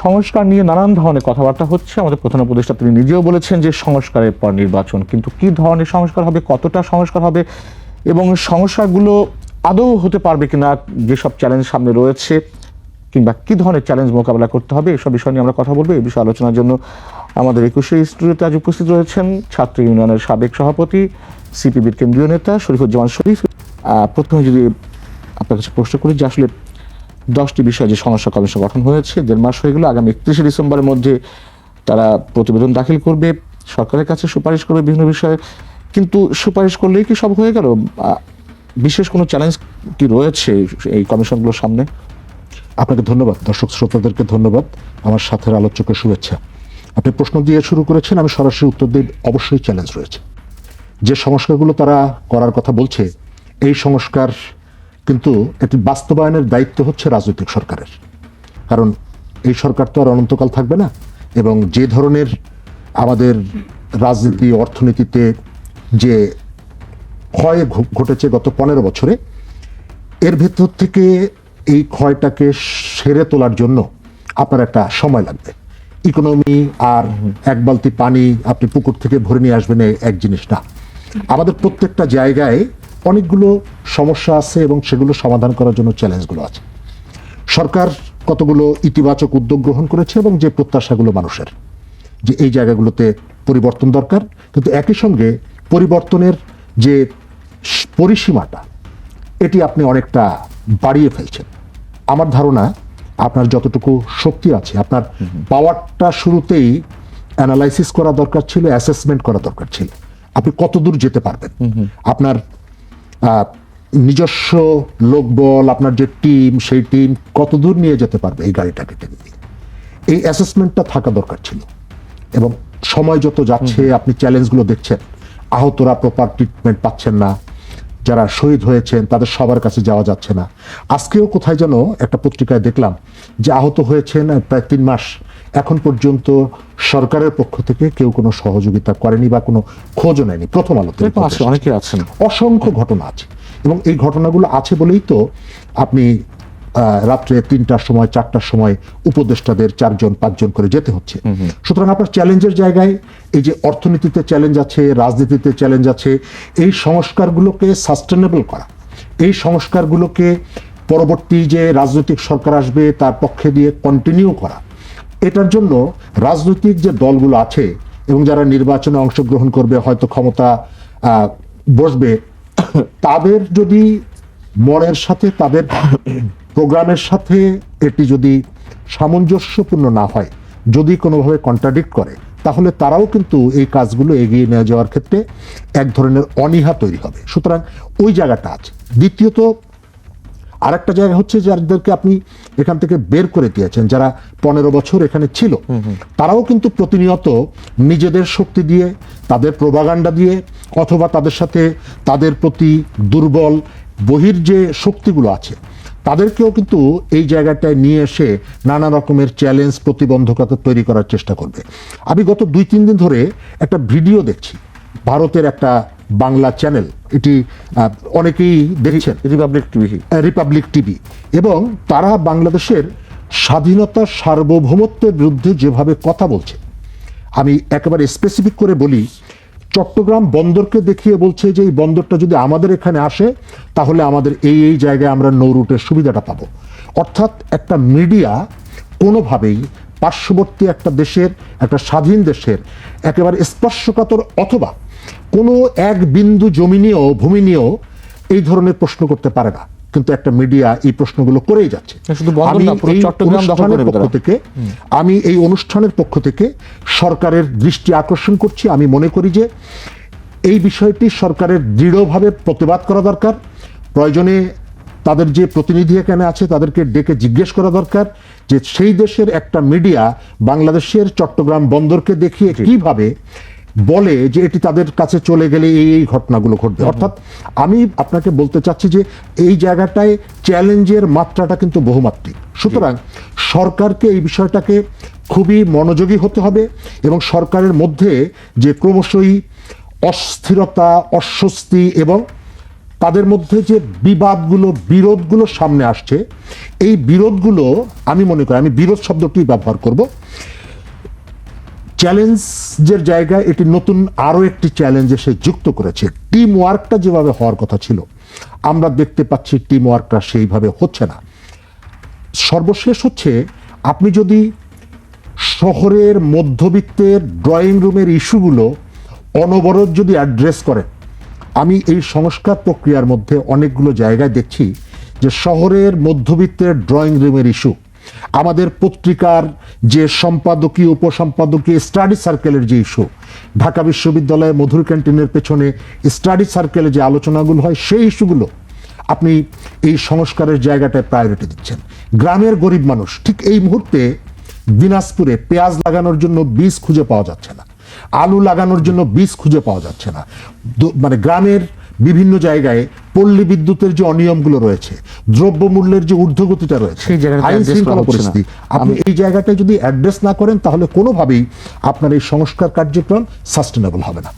সংস্কার নিয়ে নানান ধরনের কথাবার্তা হচ্ছে। আমাদের প্রধান উপদেষ্টা তিনি নিজেও বলেছেন যে সংস্কারের পর নির্বাচন, কিন্তু কি ধরনের সংস্কার হবে, কতটা সংস্কার হবে এবং সংস্কারগুলো আদৌ হতে পারবে কিনা, যেসব চ্যালেঞ্জ সামনে রয়েছে কিংবা কি ধরনের চ্যালেঞ্জ মোকাবেলা করতে হবে, এসব বিষয় নিয়ে আমরা কথা বলবো। এই বিষয়ে আলোচনার জন্য আমাদের ২১শে স্টুডিওতে আজ উপস্থিত রয়েছেন ছাত্র ইউনিয়নের সাবেক সভাপতি, সিপিবির কেন্দ্রীয় নেতা শরীফুজ্জামান শরীফ। প্রথমে যদি আপনার কাছে প্রশ্ন করি যে আসলে 10টি বিষয় যে সংস্কার কমিশন গঠন হয়েছে, 1.5 মাস হয়ে গেল, আগামী 31শে ডিসেম্বরের মধ্যে তারা প্রতিবেদন দাখিল করবে, সরকারের কাছে সুপারিশ করবে বিভিন্ন বিষয়ে, কিন্তু সুপারিশ করলেই কি সব হয়ে গেল? বিশেষ কোনো চ্যালেঞ্জ কি রয়েছে এই কমিশনগুলোর সামনে? আপনাকে ধন্যবাদ, দর্শক শ্রোতাদেরকে ধন্যবাদ, আমার সাথে আলোচকের শুভেচ্ছা। আপনি প্রশ্ন দিয়ে শুরু করেছেন, আমি সরাসরি উত্তর দিই, অবশ্যই চ্যালেঞ্জ রয়েছে। যে সংস্কারগুলো তারা করার কথা বলছে, এই সংস্কার কিন্তু এটি বাস্তবায়নের দায়িত্ব হচ্ছে রাজনৈতিক সরকারের। কারণ এই সরকার তো আর অনন্তকাল থাকবে না, এবং যে ধরনের আমাদের রাজনীতি অর্থনীতিতে যে ক্ষয় ঘটেছে গত 15 বছরে, এর ভেতর থেকে এই ক্ষয়টাকে সেরে তোলার জন্য আপনার একটা সময় লাগবে। ইকোনমি আর এক বালতি পানি আপনি পুকুর থেকে ভরে নিয়ে আসবেন এক জিনিস না। আমাদের প্রত্যেকটা জায়গায় অনেকগুলো সমস্যা আছে এবং সেগুলো সমাধান করার জন্য চ্যালেঞ্জগুলো আছে। সরকার কতগুলো ইতিবাচক উদ্যোগ গ্রহণ করেছে এবং যে প্রত্যাশাগুলো মানুষের, যে এই জায়গাগুলোতে পরিবর্তন দরকার, কিন্তু একই সঙ্গে পরিবর্তনের যে পরিসীমাটা, এটি আপনি অনেকটা বাড়িয়ে ফেলছেন। আমার ধারণা আপনার যতটুকু শক্তি আছে, আপনার পাওয়ারটা শুরুতেই অ্যানালাইসিস করা দরকার ছিল, অ্যাসেসমেন্ট করা দরকার ছিল। আপনি কত দূর যেতে পারবেন, আপনার নিজস্ব লোকবল, আপনার যে টিম, সেই টিম কত দূর নিয়ে যেতে পারবে এই গাড়িটাকে টেনে নিয়ে, এই অ্যাসেসমেন্টটা থাকা দরকার ছিল। এবং সময় যত যাচ্ছে আপনি চ্যালেঞ্জগুলো দেখছেন, আহতরা প্রপার ট্রিটমেন্ট পাচ্ছেন না, যারা শহীদ হয়েছেন তাদের সবার কাছে যাওয়া যাচ্ছে না। আজকেও কোথায় যেন একটা পত্রিকায় দেখলাম যে আহত হয়েছেন প্রায় 3 মাস, এখন পর্যন্ত সরকারের পক্ষ থেকে কেউ কোনো সহযোগিতা করেনি বা কোনো খোঁজও নেয়নি। প্রথম আলোতে অনেকে আছেন, অসংখ্য ঘটনা আছে, এবং এই ঘটনাগুলো আছে বলেই তো আপনি রাত্রে 3টার সময় 4টার সময় উপদেষ্টাদের 4জন 5জন করে যেতে হচ্ছে। সুতরাং আপনার চ্যালেঞ্জের জায়গায় এই যে অর্থনীতিতে চ্যালেঞ্জ আছে, রাজনীতিতে চ্যালেঞ্জ আছে, এই সংস্কারগুলোকে সাস্টেনেবল করা, এই সংস্কারগুলোকে পরবর্তী যে রাজনৈতিক সরকার আসবে তার পক্ষে দিয়ে কন্টিনিউ করা, এটার জন্য রাজনৈতিক যে দলগুলো আছে এবং যারা নির্বাচনে অংশগ্রহণ করবে, হয়তো ক্ষমতা বসবে, তাদের যদি মনের সাথে, তাদের প্রোগ্রামের সাথে এটি যদি সামঞ্জস্যপূর্ণ না হয়, যদি কোনোভাবে কন্ট্রাডিক্ট করে, তাহলে তারাও কিন্তু এই কাজগুলো এগিয়ে নিয়ে যাওয়ার ক্ষেত্রে এক ধরনের অনীহা তৈরি হবে। সুতরাং ওই জায়গাটা আছে। দ্বিতীয়ত আরেকটা জায়গা হচ্ছে, যাদেরকে আপনি এখান থেকে বের করে দিয়েছেন, যারা 15 বছর এখানে ছিল, তারাও কিন্তু প্রতিনিয়ত নিজেদের শক্তি দিয়ে, তাদের প্রোপাগান্ডা দিয়ে, অথবা তাদের সাথে তাদের প্রতি দুর্বল বহির যে শক্তিগুলো আছে, তাদেরকেও কিন্তু এই জায়গাটায় নিয়ে এসে নানা রকমের চ্যালেঞ্জ, প্রতিবন্ধকতা তৈরি করার চেষ্টা করবে। আমি গত 2-3 দিন ধরে একটা ভিডিও দেখছি, ভারতের একটা বাংলা চ্যানেল, এটি অনেকেই দেখছেন, রিপাবলিক টিভি, এবং তারা বাংলাদেশের স্বাধীনতা সার্বভৌমত্বের বিরুদ্ধে যেভাবে কথা বলছে, আমি একেবারে স্পেসিফিক করে বলি, চট্টগ্রাম বন্দরকে দেখিয়ে বলছে যে এই বন্দরটা যদি আমাদের এখানে আসে, তাহলে আমাদের এই এই জায়গায় আমরা নৌ রুটের সুবিধাটা পাবো। অর্থাৎ একটা মিডিয়া কোনোভাবেই পার্শ্ববর্তী একটা দেশের, একটা স্বাধীন দেশের একেবারে স্পর্শকাতর অথবা কোনো এক বিন্দু জমি নিয়েও, ভূমি নিয়েও এই ধরনের প্রশ্ন করতে পারে না, কিন্তু একটা মিডিয়া এই প্রশ্নগুলো করেই যাচ্ছে। আমি এই অনুষ্ঠানের পক্ষ থেকে সরকারের দৃষ্টি আকর্ষণ করছি। আমি মনে করি যে এই বিষয়টি সরকারের দৃঢ়ভাবে প্রতিবাদ করা দরকার। প্রয়োজনে তাদের যে প্রতিনিধি এখানে আছে তাদেরকে ডেকে জিজ্ঞেস করা দরকার যে সেই দেশের একটা মিডিয়া বাংলাদেশের চট্টগ্রাম বন্দরকে দেখিয়ে কিভাবে বলে যে এটি তাদের কাছে চলে গেলে এই এই ঘটনাগুলো ঘটবে। অর্থাৎ আমি আপনাকে বলতে চাচ্ছি যে এই জায়গাটায় চ্যালেঞ্জের মাত্রাটা কিন্তু বহুমাত্রিক। সুতরাং সরকারকে এই বিষয়টাকে খুবই মনোযোগী হতে হবে, এবং সরকারের মধ্যে যে ক্রমশই অস্থিরতা, অস্বস্তি এবং তাদের মধ্যে যে বিবাদগুলো বিরোধগুলো সামনে আসছে, এই বিরোধগুলো আমি মনে করি, আমি বিরোধ শব্দটি ব্যবহার করব, চ্যালেঞ্জের জায়গায় এটি নতুন আরো একটি চ্যালেঞ্জ এসে যুক্ত করেছে। টিম ওয়ার্কটা যেভাবে হওয়ার কথা ছিল, আমরা দেখতে পাচ্ছি টিম ওয়ার্কটা সেইভাবে হচ্ছে না। সর্বশেষ হচ্ছে, আপনি যদি শহরের মধ্যবিত্তের ড্রয়িং রুমের ইস্যুগুলো অনবরত যদি অ্যাড্রেস করেন, আমি এই সংস্কার প্রক্রিয়ার মধ্যে অনেকগুলো জায়গায় দেখছি যে শহরের মধ্যবিত্তের ড্রয়িং রুমের ইস্যু, আমাদের পত্রিকার যে সম্পাদকীয় উপসম্পাদকীয় স্টাডি সার্কেলের যে ইস্যু, ঢাকা বিশ্ববিদ্যালয়ে মধুর ক্যান্টিনের পেছনে স্টাডি সার্কেলে যে আলোচনাগুলো হয়, সেই ইস্যুগুলো আপনি এই সংস্কারের জায়গাটায় প্রায়োরিটি দিচ্ছেন। গ্রামের গরিব মানুষ ঠিক এই মুহূর্তে দিনাজপুরে পেঁয়াজ লাগানোর জন্য বীজ খুঁজে পাওয়া যাচ্ছে না, আলু লাগানোর জন্য বীজ খুঁজে পাওয়া যাচ্ছে না। মানে গ্রামের বিভিন্ন জায়গায় পল্লী বিদ্যুতের যে অনিয়মগুলো রয়েছে, দ্রব্যমূল্যের যে ঊর্ধ্বগতিটা রয়েছে, সেই জায়গাটাতে আইন address শৃঙ্খলা করা হচ্ছে না। পরিস্থিতি, আপনি এই জায়গাটায় যদি অ্যাড্রেস না করেন তাহলে কোনোভাবেই আপনার এই সংস্কার কার্যক্রম সাস্টেনেবল হবে না।